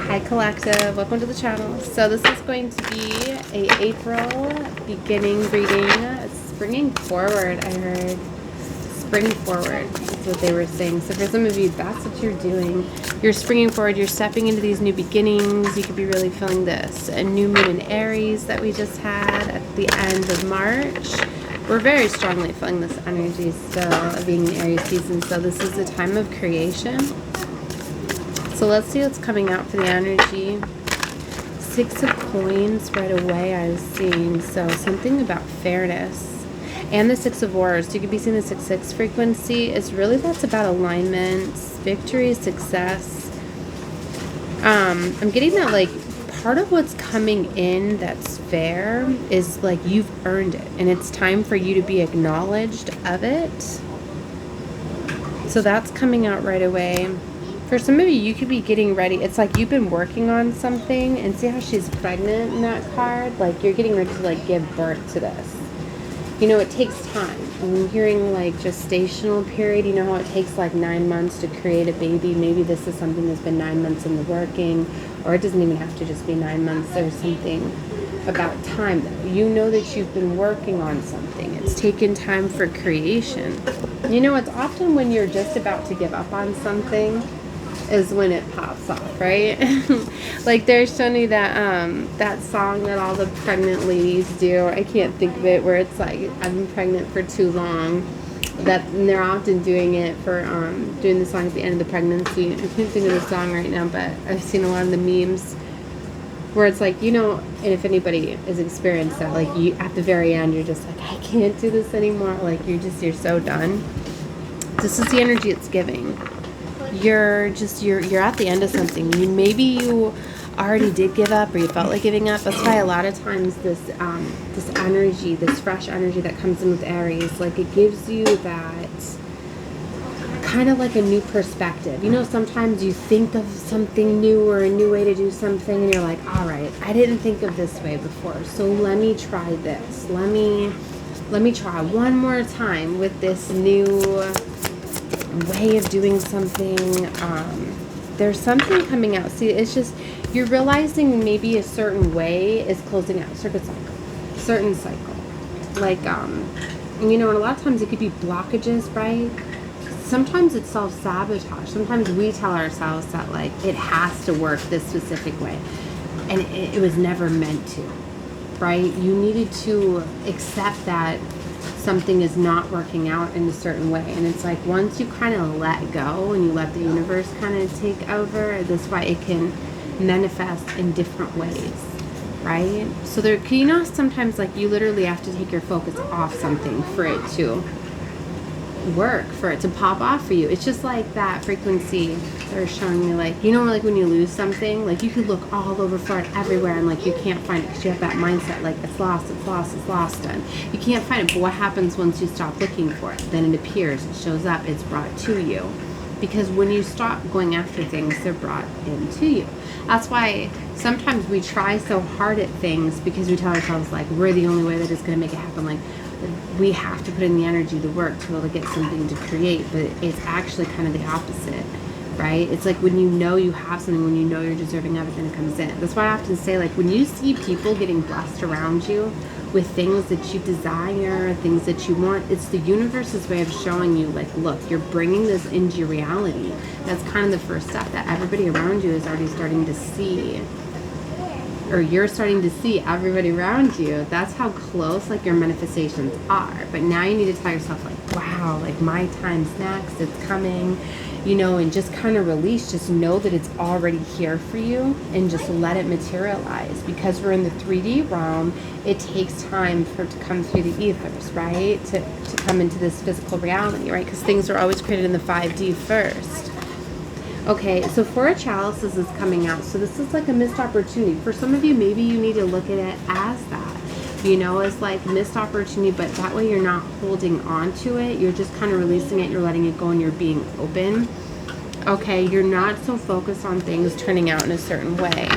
Hi Collective, welcome to the channel. So this is going to be a April beginning reading. It's springing forward, I heard. Spring forward, that's what they were saying. So for some of you, that's what you're doing. You're springing forward, you're stepping into these new beginnings. You could be really feeling this. A new moon in Aries that we just had at the end of March. We're very strongly feeling this energy still of being in Aries season. So this is a time of creation. So let's see what's coming out for the energy. Six of Coins right away I was seeing. So something about fairness. And the Six of Wands. You could be seeing the 6-6 frequency. It's really that's about alignment, victory, success. I'm getting that like part of what's coming in that's fair is like you've earned it. And it's time for you to be acknowledged of it. So that's coming out right away. For some of you, you could be getting ready. It's like you've been working on something, and see how she's pregnant in that card? Like you're getting ready to like give birth to this. You know, it takes time. I'm hearing like gestational period. You know how it takes like 9 months to create a baby? Maybe this is something that's been 9 months in the working, or it doesn't even have to just be 9 months. There's something about time though. You know that you've been working on something. It's taken time for creation. You know, it's often when you're just about to give up on something is when it pops off, right? Like they're showing you that that song that all the pregnant ladies do. I can't think of it, where it's like, I've been pregnant for too long. And they're often doing it for doing the song at the end of the pregnancy. I can't think of the song right now, but I've seen a lot of the memes where it's like, you know, and if anybody has experienced that, like you at the very end you're just like, I can't do this anymore. Like you're so done. This is the energy it's giving. You're at the end of something. Maybe you already did give up, or you felt like giving up. That's why a lot of times this energy, this fresh energy that comes in with Aries, like it gives you that kind of like a new perspective. You know, sometimes you think of something new or a new way to do something, and you're like, all right, I didn't think of this way before, so let me try this. Let me try one more time with this new way of doing something. There's something coming out. See, it's just you're realizing maybe a certain way is closing out certain cycle, like you know, and a lot of times it could be blockages, right? Sometimes it's self-sabotage. Sometimes we tell ourselves that like it has to work this specific way, and it was never meant to, right? You needed to accept that something is not working out in a certain way. And it's like once you kind of let go and you let the universe kind of take over, that's why it can manifest in different ways, right? So there, you know, sometimes like you literally have to take your focus off something for it to work, for it to pop off for you. It's just like that frequency they're showing me, like, you know, like when you lose something, like you could look all over for it everywhere and like you can't find it because you have that mindset like it's lost, and you can't find it. But what happens once you stop looking for it? Then it appears, it shows up, it's brought to you. Because when you stop going after things, they're brought into you. That's why sometimes we try so hard at things because we tell ourselves like we're the only way that is going to make it happen. Like we have to put in the energy, the work to be able to get something to create, but it's actually kind of the opposite, right? It's like when you know you have something, when you know you're deserving of it, then it comes in. That's why I often say, like, when you see people getting blessed around you with things that you desire, things that you want, it's the universe's way of showing you, like, look, you're bringing this into your reality. That's kind of the first step that everybody around you is already starting to see. Or you're starting to see everybody around you. That's how close like your manifestations are. But now you need to tell yourself like, wow, like my time's next, it's coming, you know, and just kind of release, just know that it's already here for you and just let it materialize. Because we're in the 3D realm, it takes time for it to come through the ethers, right? To come into this physical reality, right? Because things are always created in the 5D first. Okay, so Four of Chalices is coming out. So this is like a missed opportunity. For some of you, maybe you need to look at it as that. You know, as like missed opportunity, but that way you're not holding on to it. You're just kind of releasing it. You're letting it go and you're being open. Okay, you're not so focused on things turning out in a certain way.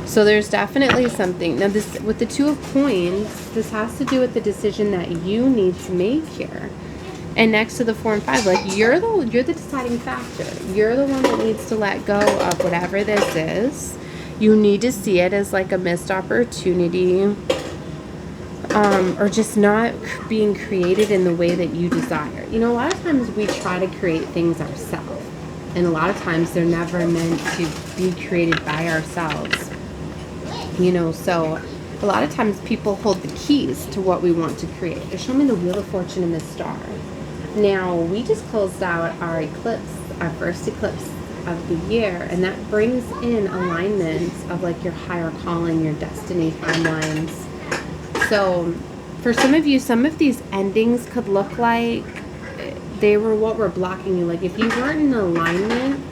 So there's definitely something. Now this, with the Two of Coins, this has to do with the decision that you need to make here. And next to the 4 and 5, like you're the deciding factor. You're the one that needs to let go of whatever this is. You need to see it as like a missed opportunity, or just not being created in the way that you desire. You know, a lot of times we try to create things ourselves, and a lot of times they're never meant to be created by ourselves. You know, so a lot of times people hold the keys to what we want to create. They're showing me the Wheel of Fortune and the Star. Now, we just closed out our eclipse, our first eclipse of the year, and that brings in alignments of like your higher calling, your destiny timelines. So for some of you, some of these endings could look like they were what were blocking you. Like if you weren't in alignment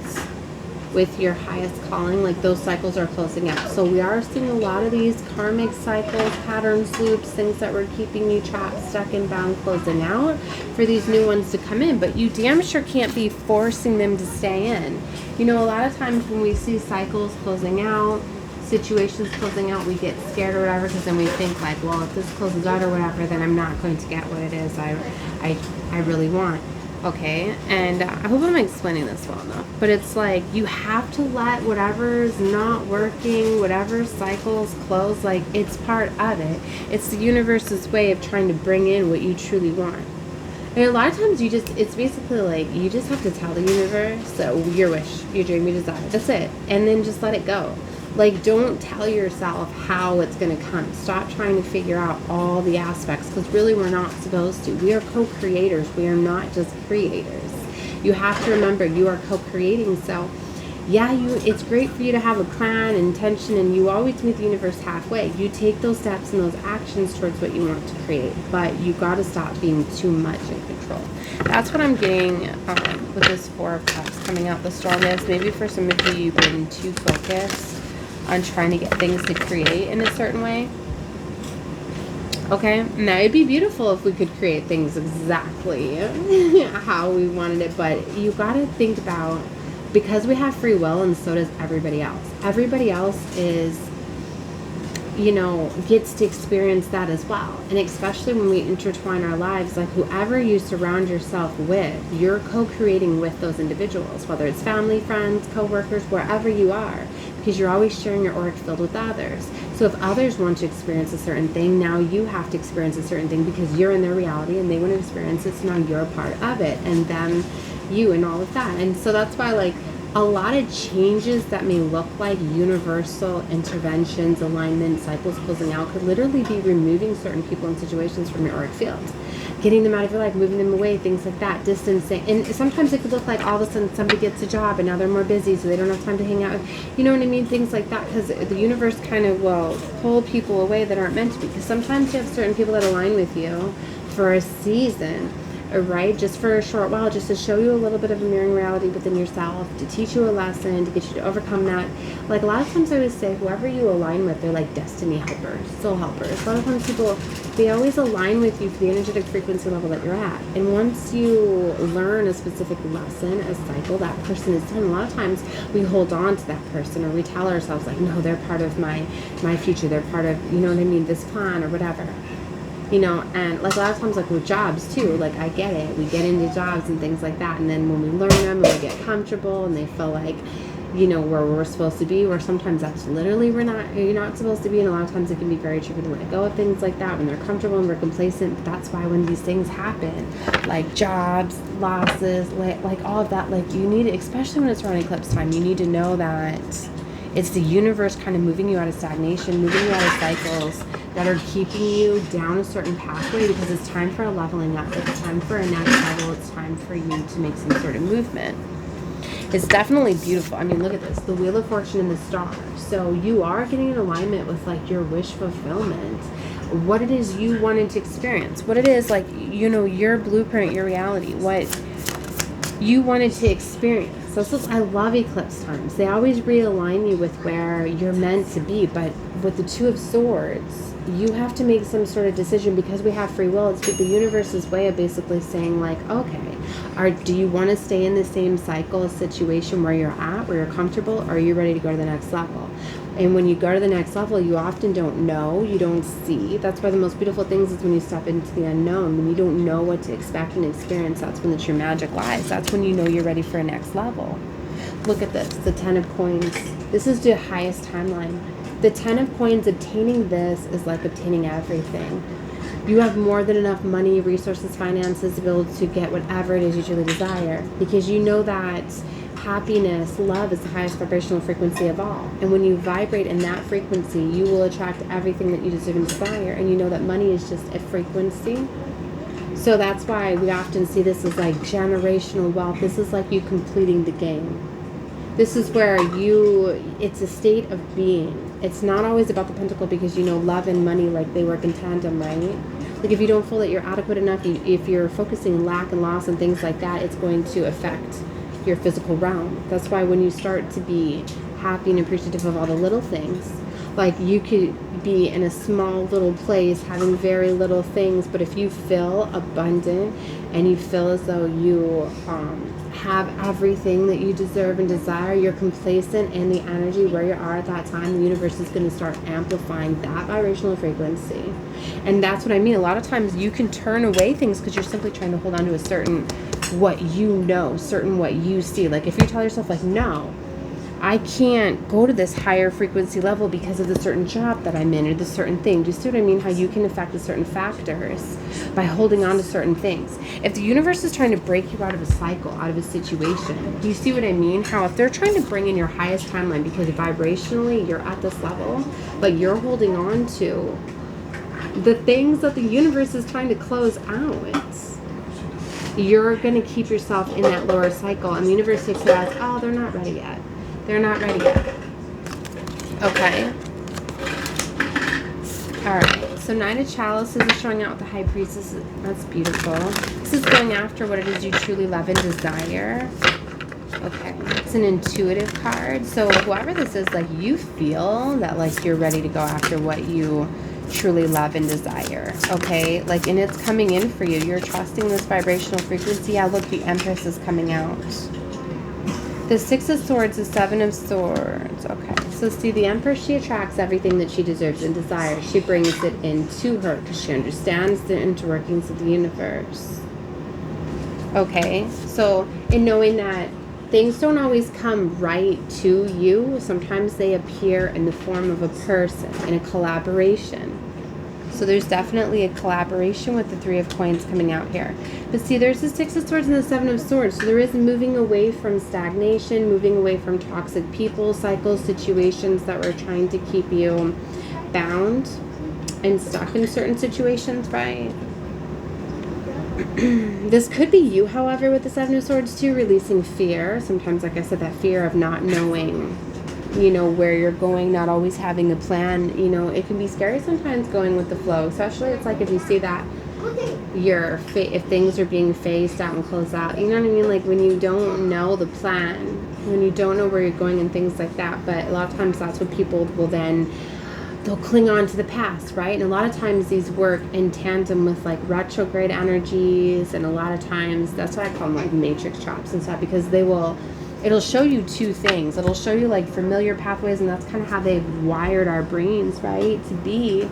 with your highest calling, like those cycles are closing out. So we are seeing a lot of these karmic cycles, patterns, loops, things that were keeping you trapped, stuck, and bound closing out for these new ones to come in. But you damn sure can't be forcing them to stay in. You know, a lot of times when we see cycles closing out, situations closing out, we get scared or whatever, because then we think like, well, if this closes out or whatever, then I'm not going to get what it is I really want. Okay, and I hope I'm explaining this well enough, but it's like you have to let whatever's not working, whatever cycles close, like it's part of it. It's the universe's way of trying to bring in what you truly want. And a lot of times it's basically like you just have to tell the universe, so your wish, your dream, your desire, that's it, and then just let it go. Like, don't tell yourself how it's going to come. Stop trying to figure out all the aspects, because really we're not supposed to. We are co-creators. We are not just creators. You have to remember you are co-creating. So, yeah, it's great for you to have a plan, intention, and you always meet the universe halfway. You take those steps and those actions towards what you want to create, but you got to stop being too much in control. That's what I'm getting with this 4 of Cups coming out the strongest. Maybe for some of you, you've been too focused on trying to get things to create in a certain way. Okay, now it'd be beautiful if we could create things exactly how we wanted it, but you got to think about, because we have free will and so does everybody else. Everybody else is, you know, gets to experience that as well. And especially when we intertwine our lives, like whoever you surround yourself with, you're co-creating with those individuals, whether it's family, friends, co-workers, wherever you are, because you're always sharing your auric field with others. So if others want to experience a certain thing, now you have to experience a certain thing because you're in their reality and they want to experience it, so now you're a part of it, and then you and all of that. And so that's why, like, a lot of changes that may look like universal interventions, alignment, cycles closing out could literally be removing certain people and situations from your auric field, getting them out of your life, moving them away, things like that, distancing. And sometimes it could look like all of a sudden somebody gets a job and now they're more busy, so they don't have time to hang out. You know what I mean? Things like that, because the universe kind of will pull people away that aren't meant to be. Because sometimes you have certain people that align with you for a season, right? Just for a short while, just to show you a little bit of a mirroring reality within yourself, to teach you a lesson, to get you to overcome that. Like a lot of times I would say, whoever you align with, they're like destiny helpers, soul helpers. A lot of times people, they always align with you for the energetic frequency level that you're at. And once you learn a specific lesson, a cycle, that person is done. A lot of times we hold on to that person, or we tell ourselves like, no, they're part of my future. They're part of, you know what I mean, this plan or whatever. You know, and like a lot of times, like with jobs too, like I get it. We get into jobs and things like that, and then when we learn them and we get comfortable and they feel like, you know, where we're supposed to be, or sometimes that's literally you're not supposed to be, and a lot of times it can be very tricky to let go of things like that when they're comfortable and we're complacent. But that's why when these things happen, like jobs, losses, like all of that, like you need to, especially when it's around eclipse time, you need to know that it's the universe kind of moving you out of stagnation, moving you out of cycles that are keeping you down a certain pathway, because it's time for a leveling up. It's time for a next level. It's time for you to make some sort of movement. It's definitely beautiful. I mean, look at this, the Wheel of Fortune and the Star. So you are getting in alignment with like your wish fulfillment, what it is you wanted to experience, what it is, like, you know, your blueprint, your reality, what you wanted to experience. So I love eclipse times. They always realign you with where you're meant to be. But with the Two of Swords, you have to make some sort of decision, because we have free will. It's the universe's way of basically saying like, okay, do you want to stay in the same cycle, situation where you're at, where you're comfortable, or are you ready to go to the next level? And when you go to the next level, you often don't know, you don't see. That's why the most beautiful things is when you step into the unknown. When you don't know what to expect and experience, that's when the true magic lies. That's when you know you're ready for a next level. Look at this, the 10 of coins. This is the highest timeline. The 10 of coins, obtaining this is like obtaining everything. You have more than enough money, resources, finances to be able to get whatever it is you truly desire. Because you know that happiness, love is the highest vibrational frequency of all. And when you vibrate in that frequency, you will attract everything that you deserve and desire. And you know that money is just a frequency. So that's why we often see this as like generational wealth. This is like you completing the game. This is where it's a state of being. It's not always about the pentacle, because you know love and money, like they work in tandem, right? Like if you don't feel that you're adequate enough, if you're focusing lack and loss and things like that, it's going to affect your physical realm. That's why when you start to be happy and appreciative of all the little things, like you could be in a small little place having very little things, but if you feel abundant and you feel as though you have everything that you deserve and desire, you're complacent in the energy where you are at that time, the universe is going to start amplifying that vibrational frequency. And that's what I mean. A lot of times you can turn away things because you're simply trying to hold on to a certain what you know, certain what you see. Like if you tell yourself like, no, I can't go to this higher frequency level because of the certain job that I'm in or the certain thing. Do you see what I mean? How you can affect the certain factors by holding on to certain things. If the universe is trying to break you out of a cycle, out of a situation, do you see what I mean? How if they're trying to bring in your highest timeline because vibrationally you're at this level, but you're holding on to the things that the universe is trying to close out, you're going to keep yourself in that lower cycle. And the universe takes it as, oh, they're not ready yet. They're not ready yet. Okay. Alright. So Knight of Chalices is showing out with the High Priestess. That's beautiful. This is going after what it is you truly love and desire. Okay. It's an intuitive card. So whoever this is, like you feel that like you're ready to go after what you truly love and desire. Okay. Like, and it's coming in for you. You're trusting this vibrational frequency. Yeah, look, the Empress is coming out. The Six of Swords, the Seven of Swords. Okay, so see, the Empress, she attracts everything that she deserves and desires. She brings it into her because she understands the interworkings of the universe. Okay, so in knowing that things don't always come right to you, sometimes they appear in the form of a person, in a collaboration. So there's definitely a collaboration with the Three of Coins coming out here. But see, there's the Six of Swords and the Seven of Swords. So there is moving away from stagnation, moving away from toxic people, cycles, situations that were trying to keep you bound and stuck in certain situations, right? This could be you, however, with the Seven of Swords too, releasing fear. Sometimes, like I said, that fear of not knowing, you know, where you're going, not always having a plan. You know, it can be scary sometimes going with the flow, especially it's like if you see that if things are being phased out and closed out, you know what I mean? Like when you don't know the plan, when you don't know where you're going and things like that. But a lot of times that's what people will then, they'll cling on to the past, right? And a lot of times these work in tandem with like retrograde energies, and a lot of times that's why I call them like matrix chops and stuff, because it'll show you two things. It'll show you like familiar pathways, and that's kind of how they've wired our brains, right? To be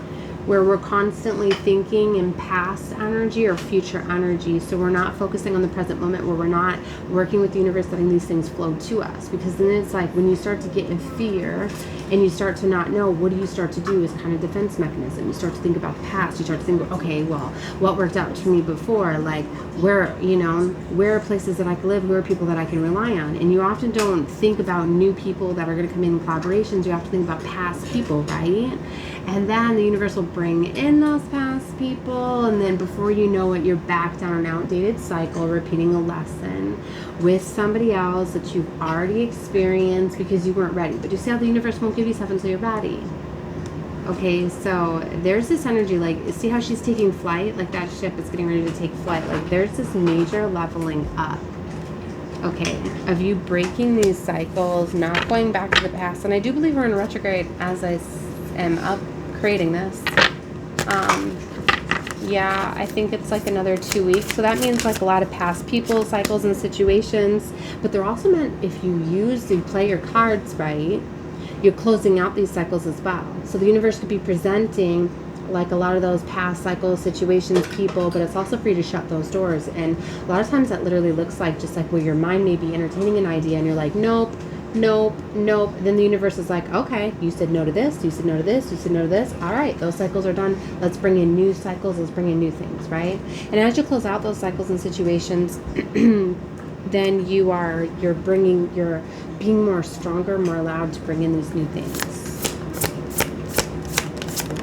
where we're constantly thinking in past energy or future energy. So we're not focusing on the present moment, where we're not working with the universe, letting these things flow to us. Because then it's like when you start to get in fear and you start to not know, what do you start to do is kind of defense mechanism. You start to think about the past. You start to think, okay, well, what worked out for me before? Like where are places that I can live? Where are people that I can rely on? And you often don't think about new people that are going to come in collaborations. You have to think about past people, right? And then the universe will bring in those past people, and then before you know it, you're back down an outdated cycle, repeating a lesson with somebody else that you've already experienced because you weren't ready. But you see how the universe won't give you stuff until you're ready. Okay, so there's this energy, like, see how she's taking flight? Like that ship is getting ready to take flight. Like there's this major leveling up, okay, of you breaking these cycles, not going back to the past. And I do believe we're in retrograde as I am up creating this. Yeah, I think it's like another 2 weeks. So that means like a lot of past people, cycles, and situations. But they're also meant, if you play your cards right, you're closing out these cycles as well. So the universe could be presenting like a lot of those past cycles, situations, people, but it's also for you to shut those doors. And a lot of times that literally looks like just like where your mind may be entertaining an idea and you're like, nope, nope, nope. Then the universe is like, okay, you said no to this, you said no to this, you said no to this. All right, those cycles are done. Let's bring in new cycles. Let's bring in new things, right? And as you close out those cycles and situations, then you're being more stronger, more allowed to bring in these new things.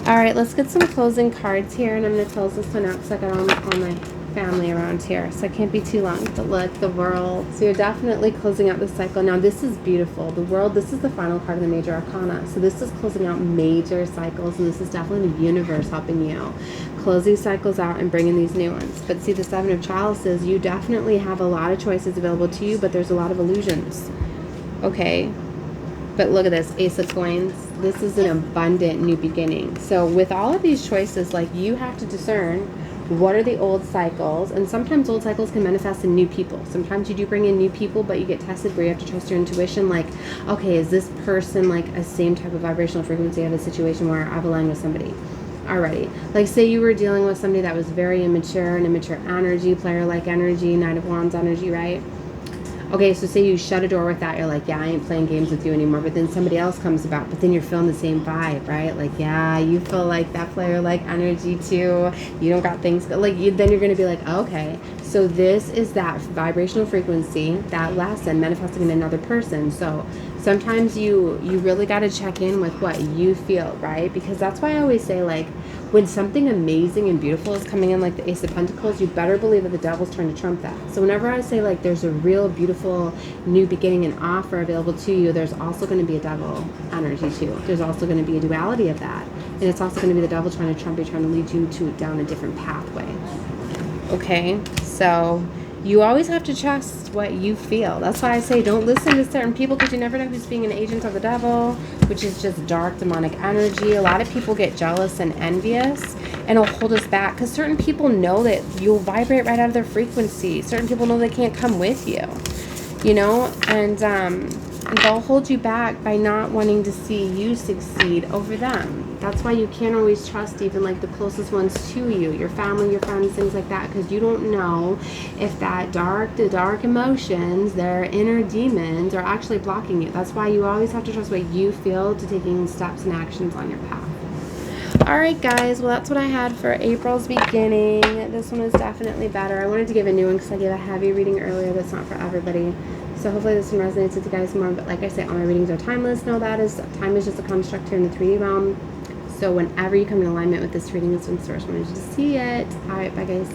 All right, let's get some closing cards here, and I'm going to close this one out because I got all my family around here, so I can't be too long. But look, the world. So you're definitely closing out this cycle. Now, this is beautiful. The world, this is the final card of the major arcana. So this is closing out major cycles, and this is definitely the universe helping you close these cycles out and bring in these new ones. But see, the Seven of Chalices, you definitely have a lot of choices available to you, but there's a lot of illusions. Okay. But look at this, Ace of Coins. This is an abundant new beginning. So with all of these choices, like, you have to discern what are the old cycles. And sometimes old cycles can manifest in new people. Sometimes you do bring in new people, but you get tested where you have to trust your intuition. Like, okay, is this person like a same type of vibrational frequency? I have a situation where I've aligned with somebody already. Like, say you were dealing with somebody that was very immature, an immature energy, player-like energy, Knight of Wands energy, right? Okay, so say you shut a door with that, you're like, yeah, I ain't playing games with you anymore, but then somebody else comes about, but then you're feeling the same vibe, right? Like, yeah, you feel like that player-like energy too, you don't got things, like, then you're going to be like, okay, so this is that vibrational frequency, that lesson manifesting in another person. So sometimes you really got to check in with what you feel, right? Because that's why I always say, like, when something amazing and beautiful is coming in, like the Ace of Pentacles, you better believe that the devil's trying to trump that. So whenever I say, like, there's a real beautiful new beginning and offer available to you, there's also going to be a devil energy too. There's also going to be a duality of that. And it's also going to be the devil trying to trump you, trying to lead you down a different pathway. Okay, so you always have to trust what you feel. That's why I say don't listen to certain people, because you never know who's being an agent of the devil, which is just dark demonic energy. A lot of people get jealous and envious, and it'll hold us back because certain people know that you'll vibrate right out of their frequency. Certain people know they can't come with you, you know, and they'll hold you back by not wanting to see you succeed over them. That's why you can't always trust even like the closest ones to you, your family, your friends, things like that, because you don't know if the dark emotions, their inner demons are actually blocking you. That's why you always have to trust what you feel to taking steps and actions on your path. Alright guys, well that's what I had for April's beginning. This one was definitely better. I wanted to give a new one because I gave a heavy reading earlier that's not for everybody. So hopefully this one resonates with you guys more. But like I say, all my readings are timeless. Know that time is just a construct here in the 3D realm. So whenever you come in alignment with this reading, this one's source wanted you to see it. Alright, bye guys.